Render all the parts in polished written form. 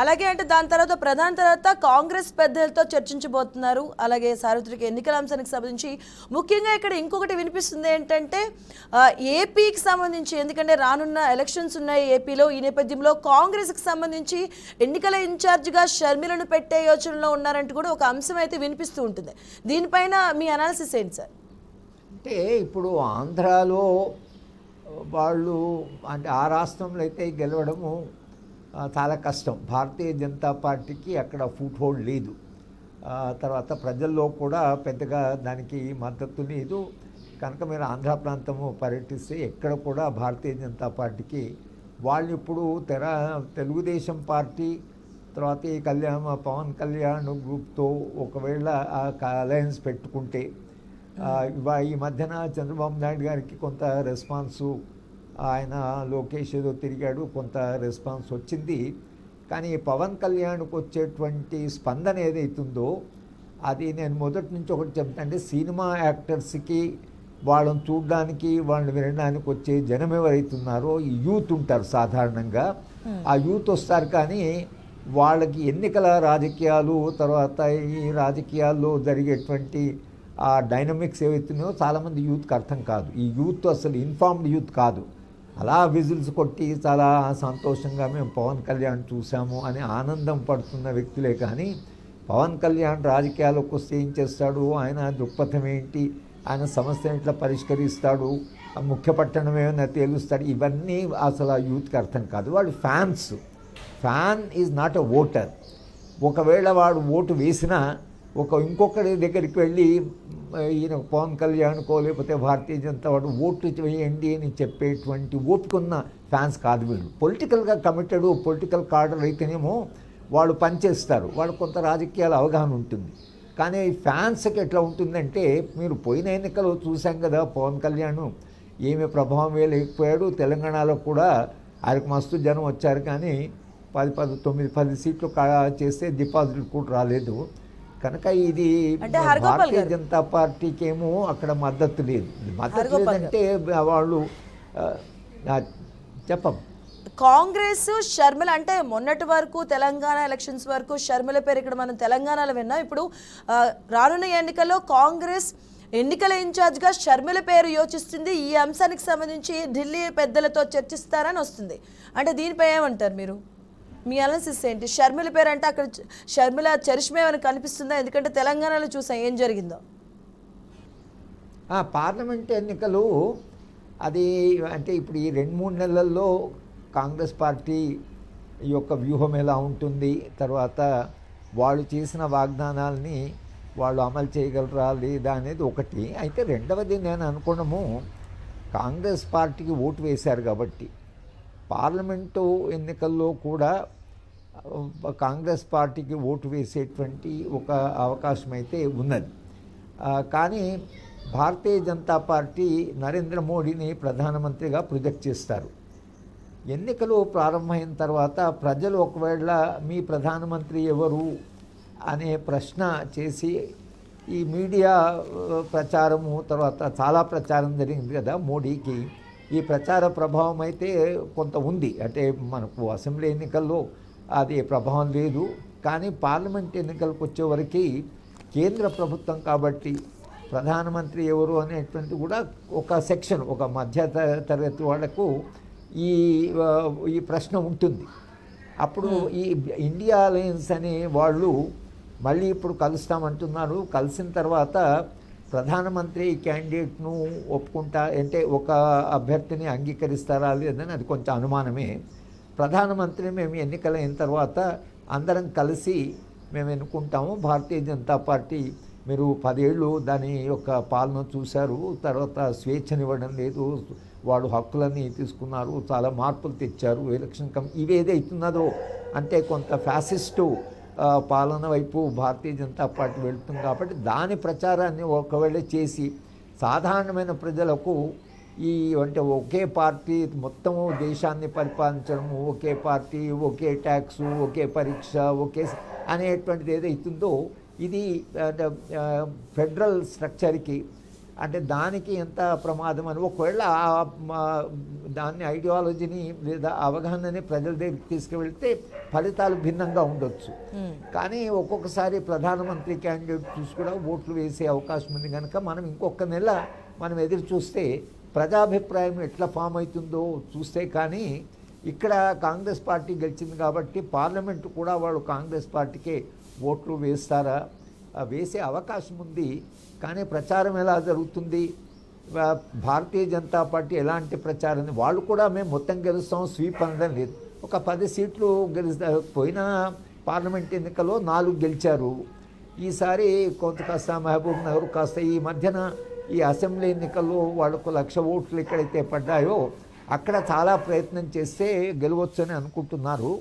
అలాగే అంటే దాని తర్వాత ప్రధాన తర్వాత కాంగ్రెస్ పెద్దలతో చర్చించబోతున్నారు. అలాగే సార్వత్రిక ఎన్నికల అంశానికి సంబంధించి ముఖ్యంగా ఇక్కడ ఇంకొకటి వినిపిస్తుంది ఏంటంటే ఏపీకి సంబంధించి, ఎందుకంటే రానున్న ఎలక్షన్స్ ఉన్నాయి ఏపీలో. ఈ నేపథ్యంలో కాంగ్రెస్కి సంబంధించి ఎన్నికల ఇన్ఛార్జిగా షర్మిలను పెట్టే యోచనలో ఉన్నారంటూ కూడా ఒక అంశం అయితే వినిపిస్తూ ఉంటుంది. దీనిపైన మీ అనాలిసిస్ ఏంటి సార్? అంటే ఇప్పుడు ఆంధ్రాలో వాళ్ళు అంటే ఆ రాష్ట్రంలో అయితే గెలవడము చాలా కష్టం. భారతీయ జనతా పార్టీకి అక్కడ ఫుట్ హోల్డ్ లేదు. తర్వాత ప్రజల్లో కూడా పెద్దగా దానికి మద్దతు లేదు. కనుక మీరు ఆంధ్ర ప్రాంతము పర్యటిస్తే ఎక్కడ కూడా భారతీయ జనతా పార్టీకి వాళ్ళు ఇప్పుడు తెలుగుదేశం పార్టీ తర్వాత ఈ పవన్ కళ్యాణ్ గ్రూప్తో ఒకవేళ అలయన్స్ పెట్టుకుంటే ఈ మధ్యన చంద్రబాబు నాయుడు గారికి కొంత రెస్పాన్సు, ఆయన లోకేష్ ఏదో తిరిగాడు, కొంత రెస్పాన్స్ వచ్చింది. కానీ పవన్ కళ్యాణ్కి వచ్చేటువంటి స్పందన ఏదైతుందో అది నేను మొదటి నుంచి ఒకటి చెప్తాను. అంటే సినిమా యాక్టర్స్కి వాళ్ళని చూడడానికి వాళ్ళని వినడానికి వచ్చే జనం ఎవరైతున్నారో ఈ యూత్ ఉంటారు సాధారణంగా. ఆ యూత్ వస్తారు, కానీ వాళ్ళకి ఎన్నికల రాజకీయాలు తర్వాత ఈ రాజకీయాల్లో జరిగేటువంటి ఆ డైనమిక్స్ ఏవైతున్నాయో చాలామంది యూత్కి అర్థం కాదు. ఈ యూత్ అసలు ఇన్ఫార్మ్డ్ యూత్ కాదు. అలా విజిల్స్ కొట్టి చాలా సంతోషంగా మేము పవన్ కళ్యాణ్ చూసాము అని ఆనందం పడుతున్న వ్యక్తులే, కానీ పవన్ కళ్యాణ్ రాజకీయాలకు వస్తే ఏం చేస్తాడు, ఆయన దృక్పథం ఏంటి, ఆయన సమస్యను ఎట్లా పరిష్కరిస్తాడు, ముఖ్య పట్టణం ఏమైనా తేలుస్తాడు, ఇవన్నీ అసలు ఆ యూత్కి అర్థం కాదు. వాడు fan is not a voter. ఒకవేళ వాడు ఓటు వేసినా ఇంకొకరి దగ్గరికి వెళ్ళి ఈయన పవన్ కళ్యాణ్కో లేకపోతే భారతీయ జనతా వాడు ఓటు వేయండి అని చెప్పేటువంటి ఓపుకున్న ఫ్యాన్స్ కాదు వీళ్ళు. పొలిటికల్గా కమిటెడ్ పొలిటికల్ కార్డర్ అయితేనేమో వాళ్ళు పనిచేస్తారు, వాళ్ళు కొంత రాజకీయాల అవగాహన ఉంటుంది. కానీ ఫ్యాన్స్కి ఎట్లా ఉంటుందంటే, మీరు పోయిన ఎన్నికలు చూసాం కదా, పవన్ కళ్యాణ్ ఏమి ప్రభావం వేయలేకపోయాడు. తెలంగాణలో కూడా ఆయనకు మస్తు జనం వచ్చారు, కానీ 10 సీట్లు చేస్తే డిపాజిట్లు కూడా రాలేదు. కనుక ఇది భారతీయ జనతా పార్టీకి ఏమో అక్కడ మద్దతు లేదు. మద్దతు లేదంటే వాళ్ళు కాంగ్రెస్ షర్మిల అంటే మొన్నటి వరకు తెలంగాణ ఎలక్షన్స్ వరకు షర్మిల పేరు ఇక్కడ మనం తెలంగాణలో విన్నాం. ఇప్పుడు రానున్న ఎన్నికల్లో కాంగ్రెస్ ఎన్నికల ఇన్ఛార్జ్గా షర్మిల పేరు యోచిస్తుంది. ఈ అంశానికి సంబంధించి ఢిల్లీ పెద్దలతో చర్చిస్తారని వస్తుంది. అంటే దీనిపై ఏమంటారు మీరు? మీ అనాలిసిస్ ఏంటి? షర్మిల పేరు అంటే అక్కడ షర్మిల చరిష్మా ఏమైనా కనిపిస్తుందా? ఎందుకంటే తెలంగాణలో చూసాం ఏం జరిగిందో. పార్లమెంట్ ఎన్నికలు అది అంటే ఇప్పుడు ఈ 2-3 నెలల్లో కాంగ్రెస్ పార్టీ యొక్క వ్యూహం ఎలా ఉంటుంది, తర్వాత వాళ్ళు చేసిన వాగ్దానాల్ని వాళ్ళు అమలు చేయగలరా లేదా అనేది ఒకటి. అయితే రెండవది నేను అనుకోవడము, కాంగ్రెస్ పార్టీకి ఓటు వేశారు కాబట్టి పార్లమెంటు ఎన్నికల్లో కూడా కాంగ్రెస్ పార్టీకి ఓటు వేసేటువంటి ఒక అవకాశం అయితే ఉన్నది. కానీ భారతీయ జనతా పార్టీ నరేంద్ర మోడీని ప్రధానమంత్రిగా ప్రొజెక్ట్ చేస్తారు. ఎన్నికలు ప్రారంభమైన తర్వాత ప్రజలు ఒకవేళ మీ ప్రధానమంత్రి ఎవరు అనే ప్రశ్న చేసి ఈ మీడియా ప్రచారము తర్వాత చాలా ప్రచారం జరిగింది కదా మోడీకి. ఈ ప్రచార ప్రభావం అయితే కొంత ఉంది. అంటే మనకు అసెంబ్లీ ఎన్నికల్లో అది ప్రభావం లేదు, కానీ పార్లమెంట్ ఎన్నికలకు వచ్చేవరకు కేంద్ర ప్రభుత్వం కాబట్టి ప్రధానమంత్రి ఎవరు అనేటువంటి కూడా ఒక సెక్షన్, ఒక మధ్య తరగతి వాళ్లకు ఈ ప్రశ్న ఉంటుంది. అప్పుడు ఈ ఇండియా అలయన్స్ అనే వాళ్ళు మళ్ళీ ఇప్పుడు కలుస్తామంటున్నారు. కలిసిన తర్వాత ప్రధానమంత్రి క్యాండిడేట్ను ఒప్పుకుంటా అంటే ఒక అభ్యర్థిని అంగీకరిస్తారా లేదని అది కొంచెం అనుమానమే. ప్రధానమంత్రి మేము ఎన్నికలైన తర్వాత అందరం కలిసి మేము ఎన్నుకుంటాము. భారతీయ జనతా పార్టీ మీరు 10 ఏళ్ళు దాని యొక్క పాలన చూశారు, తర్వాత స్వేచ్ఛనివ్వడం లేదు, వాళ్ళు హక్కులన్నీ తీసుకున్నారు, చాలా మార్పులు తెచ్చారు, ఎలక్షన్ ఇవేదైతున్నదో అంటే కొంత ఫ్యాసిస్టు పాలన వైపు భారతీయ జనతా పార్టీ వెళ్తుంది. కాబట్టి దాని ప్రచారాన్ని ఒకవేళ చేసి సాధారణమైన ప్రజలకు అంటే ఒకే పార్టీ మొత్తము దేశాన్ని పరిపాలించడము, ఒకే పార్టీ, ఒకే ట్యాక్సు, ఒకే పరీక్ష, ఒకే అనేటువంటిది ఏదైతుందో ఇది ఫెడరల్ స్ట్రక్చర్కి అంటే దానికి ఎంత ప్రమాదం అని ఒకవేళ దాన్ని ఐడియాలజీని లేదా అవగాహనని ప్రజల దగ్గరికి తీసుకువెళ్తే ఫలితాలు భిన్నంగా ఉండొచ్చు. కానీ ఒక్కొక్కసారి ప్రధానమంత్రి క్యాండిడేట్ చూసి కూడా ఓట్లు వేసే అవకాశం ఉంది కనుక మనం ఇంకొక నెల మనం ఎదురు చూస్తే ప్రజాభిప్రాయం ఎట్లా ఫామ్ అవుతుందో చూస్తే కానీ ఇక్కడ కాంగ్రెస్ పార్టీ గెలిచింది కాబట్టి పార్లమెంటు కూడా వాళ్ళు కాంగ్రెస్ పార్టీకే ఓట్లు వేస్తారా, వేసే అవకాశం ఉంది. కానీ ప్రచారం ఎలా జరుగుతుంది, భారతీయ జనతా పార్టీ ఎలాంటి ప్రచారాన్ని వాళ్ళు కూడా మేము మొత్తం గెలుస్తాం స్వీప్ అనడం లేదు. ఒక 10 సీట్లు పోయిన పార్లమెంట్ ఎన్నికల్లో 4 గెలిచారు. ఈసారి కొంత కాస్త మహబూబ్ నగర్ కాస్త ఈ మధ్యన ఈ అసెంబ్లీ ఎన్నికల్లో వాళ్ళకు 1,00,000 ఓట్లు ఎక్కడైతే పడ్డాయో అక్కడ చాలా ప్రయత్నం చేస్తే గెలవచ్చు అని అనుకుంటున్నారు.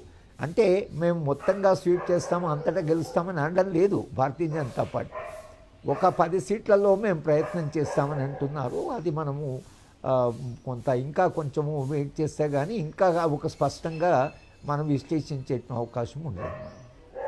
అంటే మేము మొత్తంగా స్వీప్ చేస్తాము అంతటా గెలుస్తామని అనడం లేదు భారతీయ జనతా పార్టీ. ఒక 10 సీట్లలో మేము ప్రయత్నం చేస్తామని అంటున్నారు. అది మనము కొంత ఇంకా కొంచెము వెయిట్ చేస్తే కానీ ఇంకా ఒక స్పష్టంగా మనం విశ్లేషించే అవకాశం ఉండదు.